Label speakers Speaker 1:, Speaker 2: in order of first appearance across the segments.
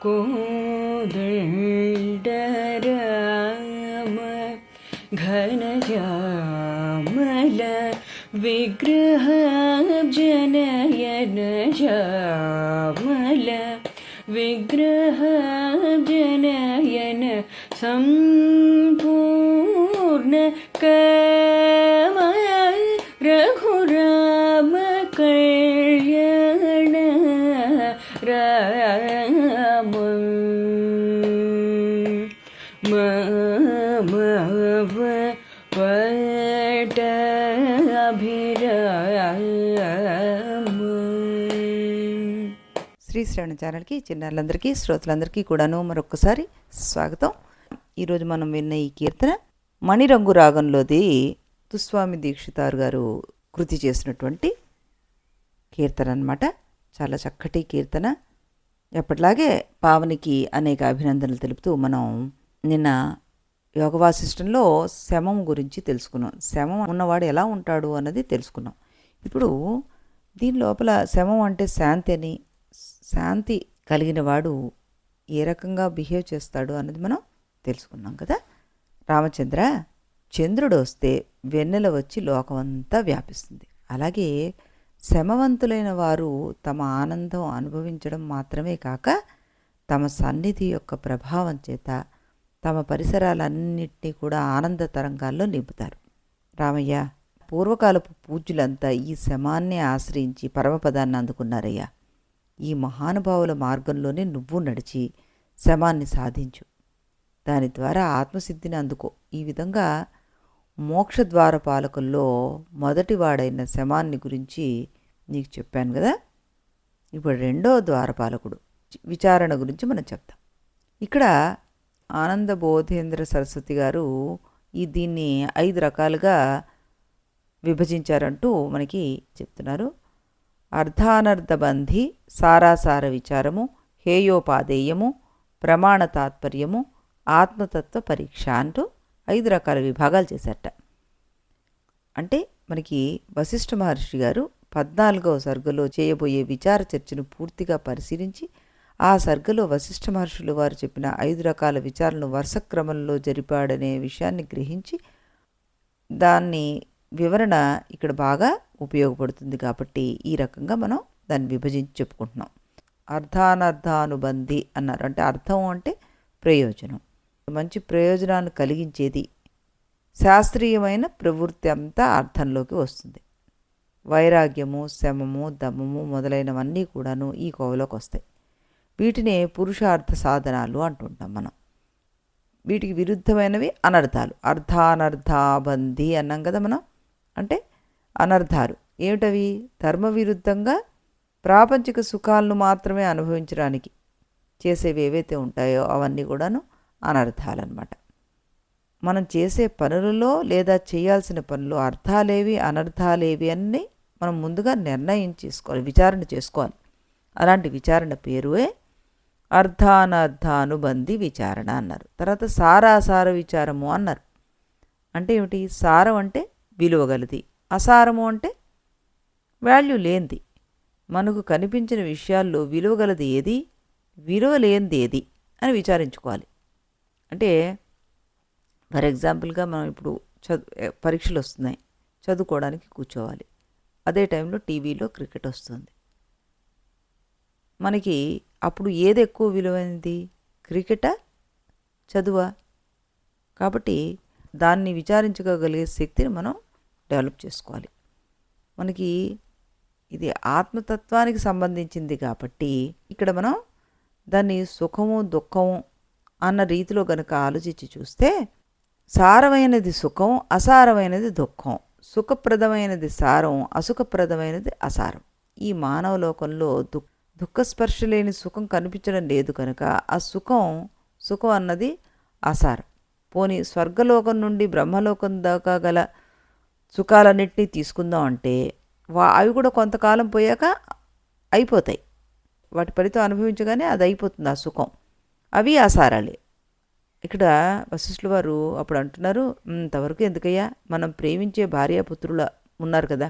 Speaker 1: కోదండరామ ఘన శ్యామల విగ్రహ జనయన శ్యామల విగ్రహ జనయన సంపూర్ణ కమ రఘురామ కళ్యాణ రామ మమ
Speaker 2: శ్రీ శ్రవణ ఛానల్కి చిన్నారులందరికీ శ్రోతలందరికీ కూడాను మరొకసారి స్వాగతం. ఈరోజు మనం విన్న ఈ కీర్తన మణిరంగు రాగంలోది తుస్వామి దీక్షితారు గారు కృతి చేసినటువంటి కీర్తన అన్నమాట. చాలా చక్కటి కీర్తన. ఎప్పటిలాగే పావనికి అనేక అభినందనలు తెలుపుతూ మనం నిన్న యోగ వాసిష్టంలో శమం గురించి తెలుసుకున్నాం. శమం ఉన్నవాడు ఎలా ఉంటాడు అన్నది తెలుసుకున్నాం. ఇప్పుడు దీని లోపల శమం అంటే శాంతి అని, శాంతి కలిగిన వాడు ఏ రకంగా బిహేవ్ చేస్తాడు అన్నది మనం తెలుసుకున్నాం కదా. రామచంద్ర, చంద్రుడు వస్తే వెన్నెల వచ్చి లోకమంతా వ్యాపిస్తుంది. అలాగే శమవంతులైన వారు తమ ఆనందం అనుభవించడం మాత్రమే కాక తమ సన్నిధి యొక్క ప్రభావం చేత తమ పరిసరాలన్నింటినీ కూడా ఆనంద తరంగాల్లో నింపుతారు. రామయ్య, పూర్వకాలపు పూజ్యులంతా ఈ శమాన్నే ఆశ్రయించి పరమపదాన్ని అందుకున్నారయ్యా. ఈ మహానుభావుల మార్గంలోనే నువ్వు నడిచి శమాన్ని సాధించు. దాని ద్వారా ఆత్మసిద్ధిని అందుకో. ఈ విధంగా మోక్షద్వారపాలకుల్లో మొదటివాడైన శమాన్ని గురించి నీకు చెప్పాను కదా. ఇప్పుడు రెండో ద్వారపాలకుడు విచారణ గురించి మనం చెప్తాం. ఇక్కడ ఆనంద బోధేంద్ర సరస్వతి గారు దీన్ని 5 రకాలుగా విభజించారంటూ మనకి చెప్తున్నారు. అర్ధానర్ధబంధి, సారాసార విచారము, హేయోపాదేయము, ప్రమాణ తాత్పర్యము, ఆత్మతత్వ పరీక్ష అంటూ 5 రకాల విభాగాలు చేశారట. అంటే మనకి వశిష్ఠ మహర్షి గారు 14వ సర్గలో చేయబోయే విచార చర్చను పూర్తిగా పరిశీలించి ఆ సర్గలో వశిష్ఠ మహర్షులు వారు చెప్పిన 5 రకాల విచారణను వరుస క్రమంలో జరిపాడనే విషయాన్ని గ్రహించి దాన్ని వివరణ ఇక్కడ బాగా ఉపయోగపడుతుంది. కాబట్టి ఈ రకంగా మనం దాన్ని విభజించి చెప్పుకుంటున్నాం. అర్ధానర్ధానుబంధి అన్నారు. అంటే అర్థం అంటే ప్రయోజనం, మంచి ప్రయోజనాన్ని కలిగించేది. శాస్త్రీయమైన ప్రవృత్తి అంతా అర్థంలోకి వస్తుంది. వైరాగ్యము, శమము, దమము మొదలైనవన్నీ కూడాను ఈ కోవలోకి వస్తాయి. వీటినే పురుషార్థ సాధనాలు అంటుంటాం మనం. వీటికి విరుద్ధమైనవి అనర్థాలు. అర్ధానర్థాబంధి అన్నాం కదా మనం. అంటే అనర్థాలు ఏమిటవి? ధర్మ విరుద్ధంగా ప్రాపంచిక సుఖాలను మాత్రమే అనుభవించడానికి చేసేవి ఏవైతే ఉంటాయో అవన్నీ కూడాను అనర్థాలన్నమాట. మనం చేసే పనులలో లేదా చేయాల్సిన పనులు అర్థాలేవి అనర్థాలేవి అన్నీ మనం ముందుగా నిర్ణయం చేసుకోవాలి, విచారణ చేసుకోవాలి. అలాంటి విచారణ పేరువే అర్ధానర్థానుబంధి విచారణ అన్నారు. తర్వాత సారాసార విచారము అన్నారు. అంటే ఏమిటి? సారం అంటే విలువగలది, అసారము అంటే వాల్యూ లేనిది. మనకు కనిపించిన విషయాల్లో విలువగలది ఏది, విలువ లేనిది ఏది అని విచారించుకోవాలి. అంటే ఫర్ ఎగ్జాంపుల్గా మనం ఇప్పుడు పరీక్షలు వస్తున్నాయి, చదువుకోవడానికి కూర్చోవాలి. అదే టైంలో టీవీలో క్రికెట్ వస్తుంది. మనకి అప్పుడు ఏది ఎక్కువ విలువైనది? క్రికెటా, చదువా? కాబట్టి దాన్ని విచారించుకోగలిగే శక్తిని మనం డెవలప్ చేసుకోవాలి. మనకి ఇది ఆత్మతత్వానికి సంబంధించింది కాబట్టి ఇక్కడ మనం దాన్ని సుఖము దుఃఖము అన్న రీతిలో గనుక ఆలోచించి చూస్తే సారమైనది సుఖం, అసారమైనది దుఃఖం, సుఖప్రదమైనది సారం, అసుఖప్రదమైనది అసారం. ఈ మానవ లోకంలో దుఃఖస్పర్శ లేని సుఖం కనిపించడం లేదు కనుక ఆ సుఖం అన్నది అసారం. పోనీ స్వర్గలోకం నుండి బ్రహ్మలోకం దాకా గల సుఖాలన్నింటినీ తీసుకుందాం అంటే అవి కూడా కొంతకాలం పోయాక అయిపోతాయి. వాటి ఫలితం అనుభవించగానే అది అయిపోతుంది ఆ సుఖం. అవి అసారాలే. ఇక్కడ వశిష్ఠుల వారు అప్పుడు అంటున్నారు, ఇంతవరకు ఎందుకయ్యా, మనం ప్రేమించే భార్యాపుత్రుల ఉన్నారు కదా,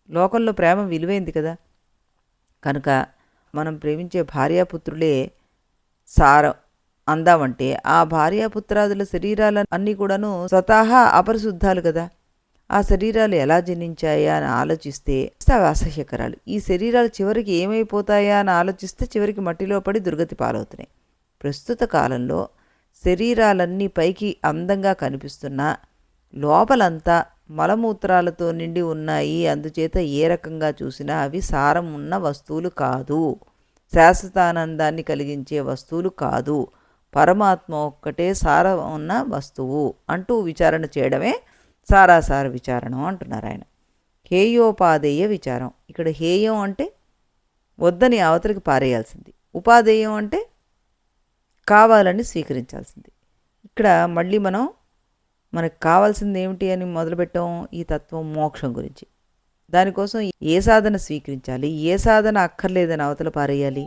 Speaker 2: లోకంలో ప్రేమ విలువైంది కదా, కనుక మనం ప్రేమించే భార్యాపుత్రులే సారం అందామంటే ఆ భార్యాపుత్రాదుల శరీరాలు అన్నీ కూడాను స్వతహా అపరిశుద్ధాలు కదా. ఆ శరీరాలు ఎలా జనించాయా అని ఆలోచిస్తే అవి అసహ్యకరాలు. ఈ శరీరాలు చివరికి ఏమైపోతాయా అని ఆలోచిస్తే చివరికి మట్టిలో పడి దుర్గతి పాలవుతున్నాయి. ప్రస్తుత కాలంలో శరీరాలన్నీ పైకి అందంగా కనిపిస్తున్నా లోపలంతా మలమూత్రాలతో నిండి ఉన్నాయి. అందుచేత ఏ రకంగా చూసినా అవి సారం ఉన్న వస్తువులు కాదు, శాశ్వతానందాన్ని కలిగించే వస్తువులు కాదు, పరమాత్మ ఒక్కటే సారం ఉన్న వస్తువు అంటూ విచారణ చేయడమే సారాసార విచారణం అంటున్నారు ఆయన. హేయోపాదేయ విచారం. ఇక్కడ హేయం అంటే వద్దని అవతలికి పారేయాల్సింది, ఉపాదేయం అంటే కావాలని స్వీకరించాల్సింది. ఇక్కడ మళ్ళీ మనకు కావాల్సింది ఏమిటి అని మొదలుపెట్టాం, ఈ తత్వం మోక్షం గురించి. దానికోసం ఏ సాధన స్వీకరించాలి, ఏ సాధన అక్కర్లేదని అవతల పారేయాలి.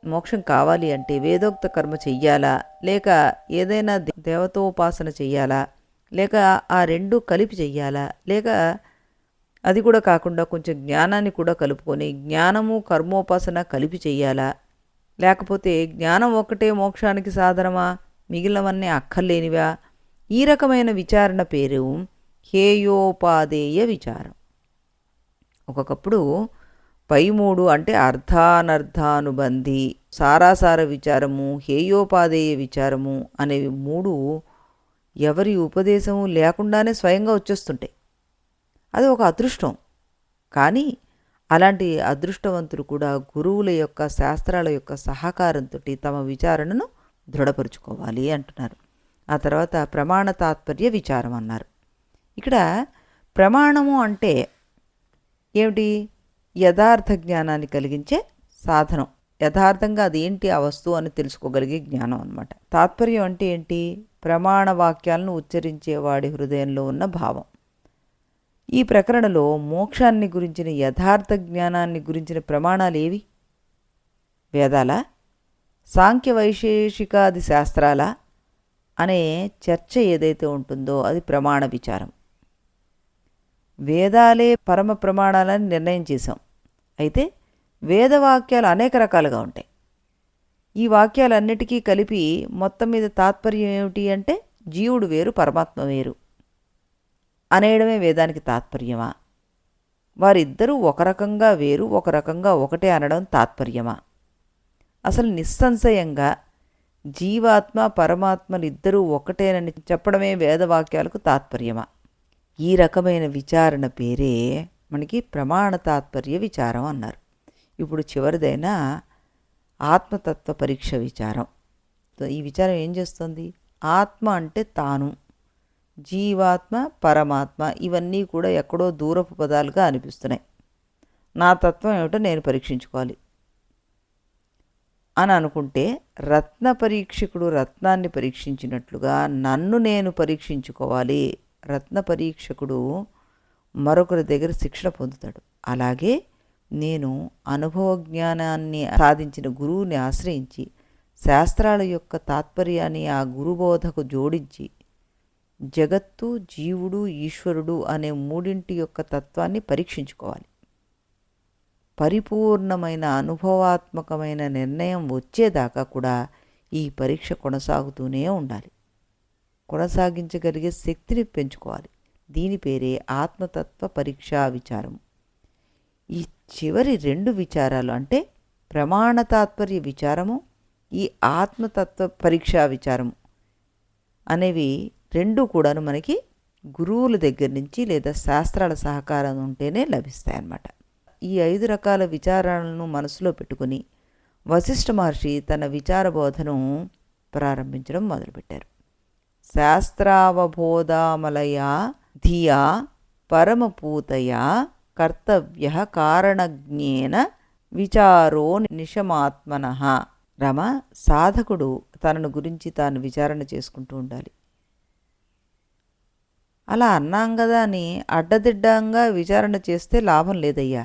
Speaker 2: మోక్షం కావాలి అంటే వేదోక్త కర్మ చెయ్యాలా, లేక ఏదైనా దేవతోపాసన చెయ్యాలా, లేక ఆ రెండు కలిపి చెయ్యాలా, లేక అది కూడా కాకుండా కొంచెం జ్ఞానాన్ని కూడా కలుపుకొని జ్ఞానము కర్మోపాసన కలిపి చెయ్యాలా, లేకపోతే జ్ఞానం ఒక్కటే మోక్షానికి సాధనమా, మిగిలినవన్నీ అక్కర్లేనివా? ఈ రకమైన విచారణ పేరు హేయోపాదేయ విచారం. ఒక్కొక్కప్పుడు పై మూడు అంటే అర్థానర్థానుబంధి, సారాసార విచారము, హేయోపాదేయ విచారము అనేవి మూడు ఎవరి ఉపదేశము లేకుండానే స్వయంగా వచ్చేస్తుంటాయి. అది ఒక అదృష్టం. కానీ అలాంటి అదృష్టవంతులు కూడా గురువుల యొక్క శాస్త్రాల యొక్క సహకారంతో తమ విచారణను దృఢపరుచుకోవాలి అంటున్నారు. ఆ తర్వాత ప్రమాణ తాత్పర్య విచారం అన్నారు. ఇక్కడ ప్రమాణము అంటే ఏమిటి? యథార్థ జ్ఞానాన్ని కలిగించే సాధనం. యథార్థంగా అది ఏంటి ఆ వస్తువు అని తెలుసుకోగలిగే జ్ఞానం అన్నమాట. తాత్పర్యం అంటే ఏంటి? ప్రమాణ వాక్యాలను ఉచ్చరించేవాడి హృదయంలో ఉన్న భావం. ఈ ప్రకరణలో మోక్షాన్ని గురించిన యథార్థ జ్ఞానాన్ని గురించిన ప్రమాణాలు ఏవి? వేదాలా, సాంఖ్య వైశేషికాది శాస్త్రాలా అనే చర్చ ఏదైతే ఉంటుందో అది ప్రమాణ విచారం. వేదాలే పరమ ప్రమాణాలని నిర్ణయం చేశాం. అయితే వేదవాక్యాలు అనేక రకాలుగా ఉంటాయి. ఈ వాక్యాలన్నిటికీ కలిపి మొత్తం మీద తాత్పర్యం ఏమిటి అంటే జీవుడు వేరు, పరమాత్మ వేరు అనేయడమే వేదానికి తాత్పర్యమా? వారిద్దరూ ఒక రకంగా వేరు, ఒక రకంగా ఒకటే అనడం తాత్పర్యమా? అసలు నిస్సంశయంగా జీవాత్మ పరమాత్మలు ఇద్దరూ ఒకటేనని చెప్పడమే వేదవాక్యాలకు తాత్పర్యమా? ఈ రకమైన విచారణ పేరే మనకి ప్రమాణ తాత్పర్య విచారం అన్నారు. ఇప్పుడు చివరిదైన ఆత్మతత్వ పరీక్ష విచారం. ఈ విచారం ఏం చేస్తుంది? ఆత్మ అంటే తాను, జీవాత్మ పరమాత్మ ఇవన్నీ కూడా ఎక్కడో దూరపు పదాలుగా అనిపిస్తున్నాయి. నా తత్వం ఏమిటో నేను పరీక్షించుకోవాలి అని అనుకుంటే రత్న పరీక్షకుడు రత్నాన్ని పరీక్షించినట్లుగా నన్ను నేను పరీక్షించుకోవాలి. రత్న పరీక్షకుడు మరొకరి దగ్గర శిక్షణ పొందుతాడు. అలాగే నేను అనుభవ జ్ఞానాన్ని సాధించిన గురువుని ఆశ్రయించి శాస్త్రాల యొక్క తాత్పర్యాన్ని ఆ గురుబోధకు జోడించి జగత్తు, జీవుడు, ఈశ్వరుడు అనే మూడింటి యొక్క తత్వాన్ని పరీక్షించుకోవాలి. పరిపూర్ణమైన అనుభవాత్మకమైన నిర్ణయం వచ్చేదాకా కూడా ఈ పరీక్ష కొనసాగుతూనే ఉండాలి. కొనసాగించగలిగే శక్తిని పెంచుకోవాలి. దీని పేరే ఆత్మతత్వ పరీక్షా విచారం. ఈ చివరి రెండు విచారాలు అంటే ప్రమాణ తాత్పర్య విచారము, ఈ ఆత్మతత్వ పరీక్షా విచారము అనేవి రెండు కూడాను మనకి గురువుల దగ్గర నుంచి లేదా శాస్త్రాల సహకారం ఉంటేనే లభిస్తాయన్నమాట. ఈ 5 రకాల విచారాలను మనసులో పెట్టుకుని వశిష్ఠ మహర్షి తన విచార బోధను ప్రారంభించడం మొదలుపెట్టారు. శాస్త్రావబోధామలయా ధియా పరమపూతయా కర్తవ్య కారణజ్ఞేన విచారో నిశమాత్మనః. రమ, సాధకుడు తనను గురించి తాను విచారణ చేసుకుంటూ ఉండాలి. అలా అన్నాం కదా అని అడ్డదిడ్డంగా విచారణ చేస్తే లాభం లేదయ్యా.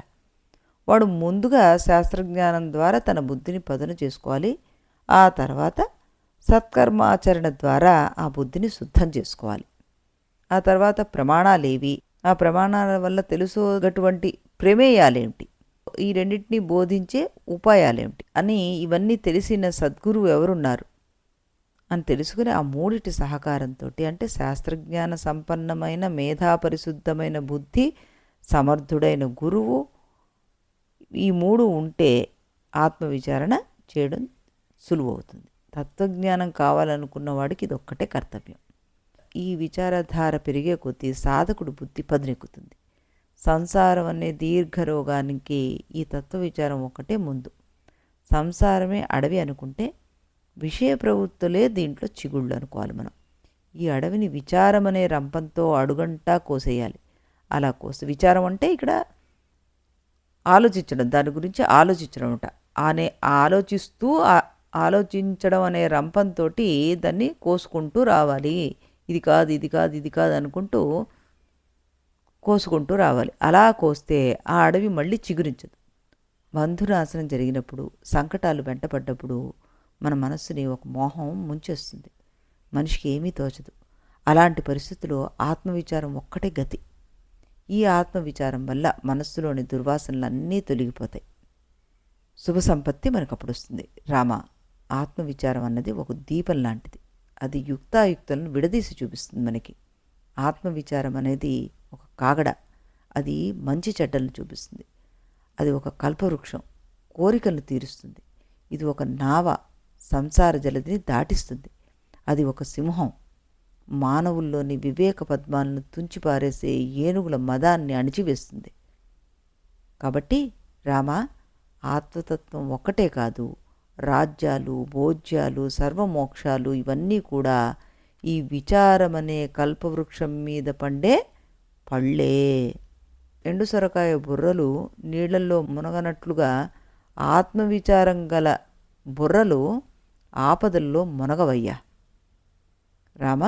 Speaker 2: వాడు ముందుగా శాస్త్రజ్ఞానం ద్వారా తన బుద్ధిని పదును చేసుకోవాలి. ఆ తర్వాత సత్కర్మాచరణ ద్వారా ఆ బుద్ధిని శుద్ధం చేసుకోవాలి. ఆ తర్వాత ప్రమాణాలేవి, ఆ ప్రమాణాల వల్ల తెలుసుకోగటువంటి ప్రమేయాలేమిటి, ఈ రెండింటినీ బోధించే ఉపాయాలేమిటి అని ఇవన్నీ తెలిసిన సద్గురువు ఎవరున్నారు అని తెలుసుకుని ఆ మూడిటి సహకారంతో, అంటే శాస్త్రజ్ఞాన సంపన్నమైన మేధాపరిశుద్ధమైన బుద్ధి, సమర్థుడైన గురువు, ఈ మూడు ఉంటే ఆత్మవిచారణ చేయడం సులువవుతుంది. తత్వజ్ఞానం కావాలనుకున్న వాడికి ఇది ఒక్కటే కర్తవ్యం. ఈ విచారధార పెరిగే కొద్దీ సాధకుడు బుద్ధి పదునెక్కుతుంది. సంసారం అనే దీర్ఘరోగానికి ఈ తత్వ విచారం ఒక్కటే ముందు. సంసారమే అడవి అనుకుంటే విషయ ప్రవృత్తులే దీంట్లో చిగుళ్ళు అనుకోవాలి మనం. ఈ అడవిని విచారం అనే రంపంతో అడుగంటా కోసేయాలి. అలా విచారం అంటే ఇక్కడ ఆలోచించడం, దాని గురించి ఆలోచించడం అంట. ఆలోచించడం అనే రంపంతో దాన్ని కోసుకుంటూ రావాలి. ఇది కాదు ఇది కాదు ఇది కాదు అనుకుంటూ కోసుకుంటూ రావాలి. అలా కోస్తే ఆ అడవి మళ్ళీ చిగురించదు. బంధునాశనం జరిగినప్పుడు, సంకటాలు వెంటపడ్డప్పుడు మన మనస్సుని ఒక మోహం ముంచేస్తుంది. మనిషికి ఏమీ తోచదు. అలాంటి పరిస్థితుల్లో ఆత్మవిచారం ఒక్కటే గతి. ఈ ఆత్మవిచారం వల్ల మనస్సులోని దుర్వాసనలన్నీ తొలగిపోతాయి. శుభ సంపత్తి మనకప్పుడు వస్తుంది. రామ, ఆత్మవిచారం అన్నది ఒక దీపం లాంటిది. అది యుక్తాయుక్తులను విడదీసి చూపిస్తుంది మనకి. ఆత్మవిచారం అనేది ఒక కాగడ, అది మంచి చెడ్డలను చూపిస్తుంది. అది ఒక కల్పవృక్షం, కోరికలను తీరుస్తుంది. ఇది ఒక నావ, సంసార జలదిని దాటిస్తుంది. అది ఒక సింహం, మానవుల్లోని వివేక పద్మాలను తుంచిపారేసే ఏనుగుల మదాన్ని అణిచివేస్తుంది. కాబట్టి రామ, ఆత్మతత్వం ఒక్కటే కాదు, రాజ్యాలు, భోజ్యాలు, సర్వమోక్షాలు ఇవన్నీ కూడా ఈ విచారమనే కల్పవృక్షం మీద పండే పళ్ళే. ఎండు సొరకాయ బుర్రలు నీళ్లల్లో మునగనట్లుగా ఆత్మవిచారం గల బుర్రలు ఆపదల్లో మునగవయ్యా. రామ,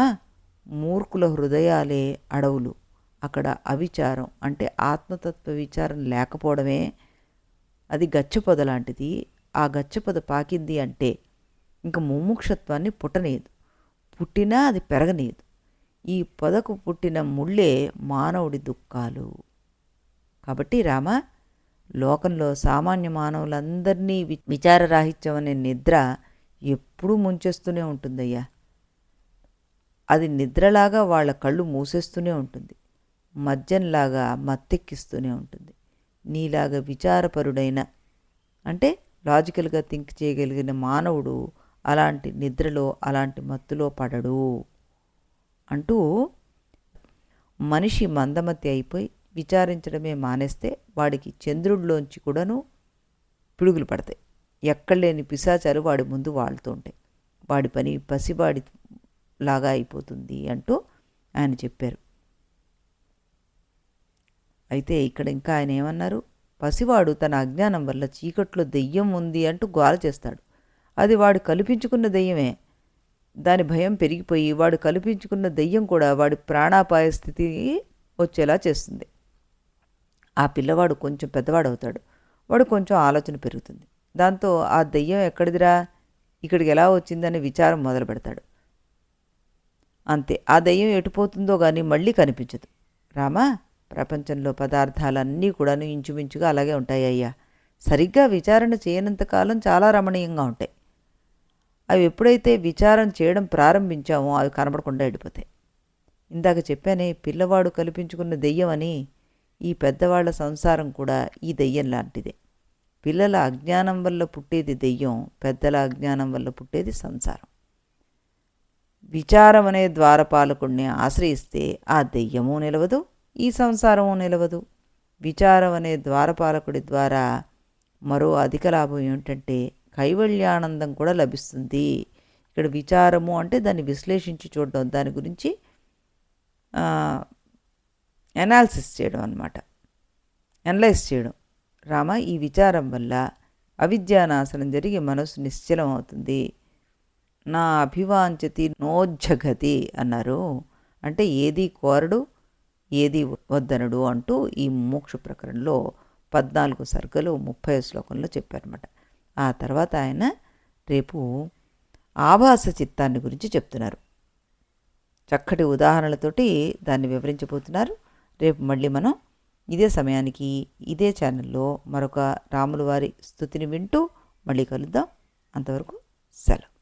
Speaker 2: మూర్ఖుల హృదయాలే అడవులు. అక్కడ అవిచారం అంటే ఆత్మతత్వ విచారం లేకపోవడమే. అది గచ్చపొద లాంటిది. ఆ గచ్చపొద పాకింది అంటే ఇంక ముముక్షత్వాన్ని పుట్టనీయదు, పుట్టినా అది పెరగనీయదు. ఈ పొదకు పుట్టిన ముళ్ళే మానవుడి దుఃఖాలు. కాబట్టి రామ, లోకంలో సామాన్య మానవులందరినీ విచారరాహిత్యం అనే నిద్ర ఎప్పుడూ ముంచేస్తూనే ఉంటుందయ్యా. అది నిద్రలాగా వాళ్ళ కళ్ళు మూసేస్తూనే ఉంటుంది, మద్యంలాగా మత్తెక్కిస్తూనే ఉంటుంది. నీలాగా విచారపరుడైన, అంటే లాజికల్గా థింక్ చేయగలిగిన మానవుడు అలాంటి నిద్రలో, అలాంటి మత్తులో పడడు అంటూ మనిషి మందమతి అయిపోయి విచారించడమే మానేస్తే వాడికి చంద్రుడిలోంచి కూడాను పిడుగులు పడతాయి. ఎక్కడలేని పిశాచాలు వాడి ముందు వాళ్తూ ఉంటాయి. వాడి పని పసివాడి లాగా అయిపోతుంది అంటూ ఆయన చెప్పారు. అయితే ఇక్కడ ఇంకా ఆయన ఏమన్నారు, పసివాడు తన అజ్ఞానం వల్ల చీకట్లో దెయ్యం ఉంది అంటూ గోల చేస్తాడు. అది వాడు కల్పించుకున్న దెయ్యమే. దాని భయం పెరిగిపోయి వాడు కల్పించుకున్న దెయ్యం కూడా వాడి ప్రాణాపాయ స్థితికి వచ్చేలా చేస్తుంది. ఆ పిల్లవాడు కొంచెం పెద్దవాడవుతాడు. వాడు కొంచెం ఆలోచన పెరుగుతుంది. దాంతో ఆ దెయ్యం ఎక్కడిదిరా, ఇక్కడికి ఎలా వచ్చిందని విచారం మొదలు పెడతాడు. అంతే, ఆ దెయ్యం ఎటుపోతుందో కానీ మళ్ళీ కనిపించదు. రామా, ప్రపంచంలో పదార్థాలన్నీ కూడాను ఇంచుమించుగా అలాగే ఉంటాయి అయ్యా. సరిగ్గా విచారణ చేయనంతకాలం చాలా రమణీయంగా ఉంటాయి. అవి ఎప్పుడైతే విచారం చేయడం ప్రారంభించామో అవి కనబడకుండా వెళ్ళిపోతాయి. ఇందాక చెప్పానే, పిల్లవాడు కల్పించుకున్న దెయ్యం అని. ఈ పెద్దవాళ్ల సంసారం కూడా ఈ దెయ్యం లాంటిదే. పిల్లల అజ్ఞానం వల్ల పుట్టేది దెయ్యం, పెద్దల అజ్ఞానం వల్ల పుట్టేది సంసారం. విచారం అనే ద్వారపాలకుడిని ఆశ్రయిస్తే ఆ దెయ్యమూ నిలవదు, ఈ సంసారము నిలవదు. విచారం అనే ద్వారపాలకుడి ద్వారా మరో అధిక లాభం ఏమిటంటే కైవల్యానందం కూడా లభిస్తుంది. ఇక్కడ విచారము అంటే దాన్ని విశ్లేషించి చూడడం, దాని గురించి ఎనాలిసిస్ చేయడం అన్నమాట, అనలైజ్ చేయడం. రామ, ఈ విచారం వల్ల అవిద్యానాశనం జరిగి మనసు నిశ్చలం అవుతుంది. నా అభివాంచతి నోజ్జగతి అన్నారు. అంటే ఏది కోరడు, ఏది వద్దనడు అంటూ ఈ మోక్ష ప్రకరణలో 14 సర్గలు 30 శ్లోకంలో చెప్పారన్నమాట. ఆ తర్వాత ఆయన రేపు ఆభాస చిత్తాన్ని గురించి చెప్తున్నారు. చక్కటి ఉదాహరణలతోటి దాన్ని వివరించబోతున్నారు. రేపు మళ్ళీ మనం ఇదే సమయానికి ఇదే ఛానల్లో మరొక రాముల వారి స్తుతిని వింటూ మళ్ళీ కలుద్దాం. అంతవరకు సెలవు.